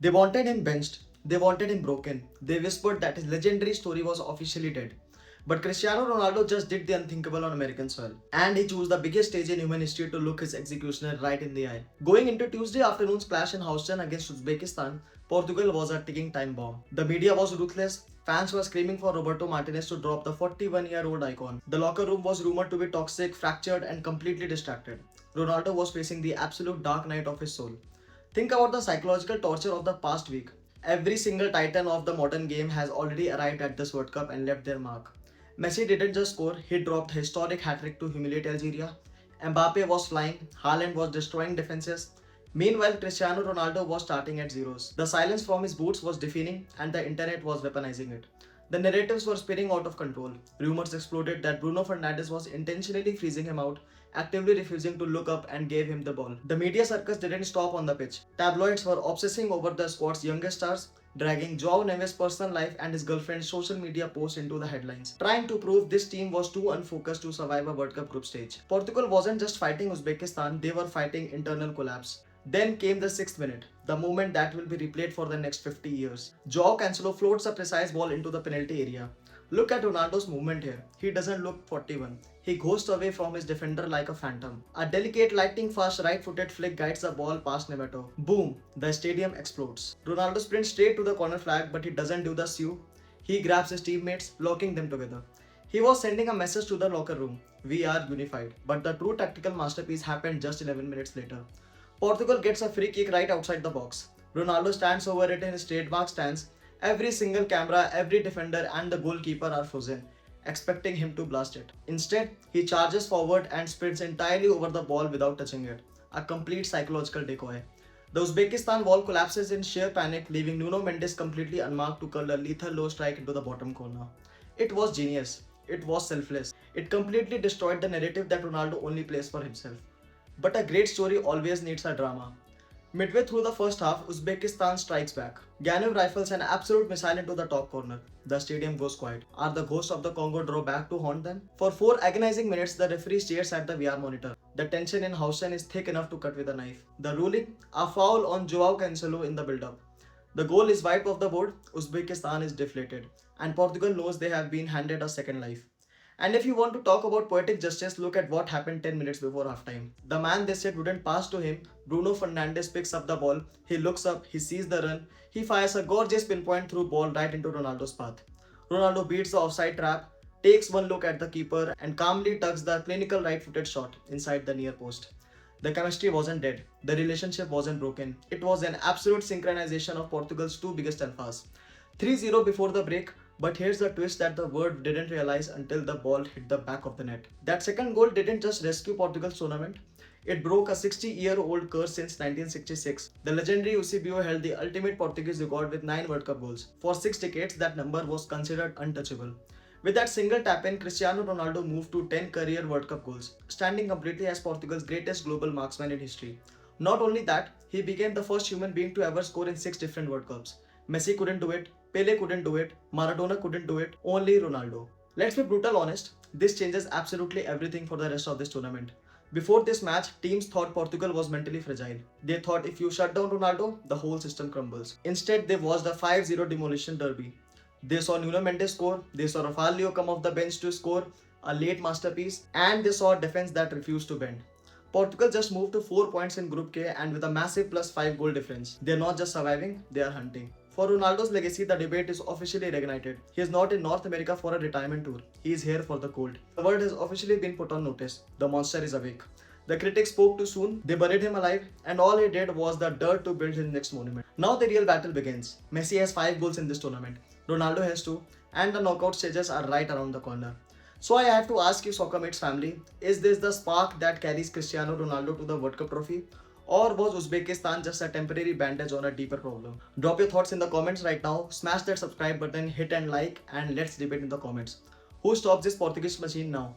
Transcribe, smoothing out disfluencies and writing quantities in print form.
They wanted him benched, they wanted him broken, they whispered that his legendary story was officially dead. But Cristiano Ronaldo just did the unthinkable on American soil. And he chose the biggest stage in human history to look his executioner right in the eye. Going into Tuesday afternoon's clash in Houston against Uzbekistan, Portugal was a ticking time bomb. The media was ruthless, fans were screaming for Roberto Martinez to drop the 41-year-old icon. The locker room was rumored to be toxic, fractured, and completely distracted. Ronaldo was facing the absolute dark night of his soul. Think about the psychological torture of the past week. Every single titan of the modern game has already arrived at this World Cup and left their mark. Messi didn't just score, he dropped a historic hat-trick to humiliate Algeria. Mbappe was flying, Haaland was destroying defenses. Meanwhile, Cristiano Ronaldo was starting at zeros. The silence from his boots was deafening and the internet was weaponizing it. The narratives were spinning out of control. Rumors exploded that Bruno Fernandes was intentionally freezing him out, actively refusing to look up and gave him the ball. The media circus didn't stop on the pitch. Tabloids were obsessing over the squad's youngest stars, dragging Joao Neves' personal life and his girlfriend's social media posts into the headlines, trying to prove this team was too unfocused to survive a World Cup group stage. Portugal wasn't just fighting Uzbekistan, they were fighting internal collapse. Then came the 6th minute, the moment that will be replayed for the next 50 years. Joao Cancelo floats a precise ball into the penalty area. Look at Ronaldo's movement here. He doesn't look 41. He goes away from his defender like a phantom. A delicate, lightning-fast right-footed flick guides the ball past Nemeto. Boom! The stadium explodes. Ronaldo sprints straight to the corner flag, but he doesn't do the Sue. He grabs his teammates, locking them together. He was sending a message to the locker room. We are unified. But the true tactical masterpiece happened just 11 minutes later. Portugal gets a free kick right outside the box. Ronaldo stands over it in his trademark stance. Every single camera, every defender and the goalkeeper are frozen, expecting him to blast it. Instead, he charges forward and sprints entirely over the ball without touching it. A complete psychological decoy. The Uzbekistan wall collapses in sheer panic, leaving Nuno Mendes completely unmarked to curl a lethal low strike into the bottom corner. It was genius. It was selfless. It completely destroyed the narrative that Ronaldo only plays for himself. But a great story always needs a drama. Midway through the first half, Uzbekistan strikes back. Ganev rifles an absolute missile into the top corner. The stadium goes quiet. Are the ghosts of the Congo draw back to haunt them? For 4 agonizing minutes, the referee stares at the VR monitor. The tension in Houston is thick enough to cut with a knife. The ruling? A foul on Joao Cancelo in the build-up. The goal is wiped off the board, Uzbekistan is deflated, and Portugal knows they have been handed a second life. And if you want to talk about poetic justice, look at what happened 10 minutes before halftime. The man they said wouldn't pass to him, Bruno Fernandes picks up the ball, he looks up, he sees the run, he fires a gorgeous pinpoint through ball right into Ronaldo's path. Ronaldo beats the offside trap, takes one look at the keeper and calmly tucks the clinical right-footed shot inside the near post. The chemistry wasn't dead, the relationship wasn't broken. It was an absolute synchronization of Portugal's two biggest alphas. 3-0 before the break, but here's the twist that the world didn't realize until the ball hit the back of the net. That second goal didn't just rescue Portugal's tournament, it broke a 60-year-old curse since 1966. The legendary Eusebio held the ultimate Portuguese record with 9 World Cup goals. For 6 decades, that number was considered untouchable. With that single tap-in, Cristiano Ronaldo moved to 10 career World Cup goals, standing completely as Portugal's greatest global marksman in history. Not only that, he became the first human being to ever score in 6 different World Cups. Messi couldn't do it, Pele couldn't do it, Maradona couldn't do it, only Ronaldo. Let's be brutal honest, this changes absolutely everything for the rest of this tournament. Before this match, teams thought Portugal was mentally fragile. They thought if you shut down Ronaldo, the whole system crumbles. Instead, they watched a 5-0 demolition derby. They saw Nuno Mendes score, they saw Rafael come off the bench to score a late masterpiece, and they saw a defense that refused to bend. Portugal just moved to 4 points in Group K and with a massive +5 goal difference. They're not just surviving, they are hunting. For Ronaldo's legacy, the debate is officially reignited. He is not in North America for a retirement tour. He is here for the cold. The world has officially been put on notice. The monster is awake. The critics spoke too soon, they buried him alive, and all he did was the dirt to build his next monument. Now the real battle begins. Messi has 5 goals in this tournament. Ronaldo has 2, and the knockout stages are right around the corner. So I have to ask you, Soccer Mates family, is this the spark that carries Cristiano Ronaldo to the World Cup trophy? Or was Uzbekistan just a temporary bandage on a deeper problem? Drop your thoughts in the comments right now, smash that subscribe button, hit and like, and let's debate in the comments. Who stops this Portuguese machine now?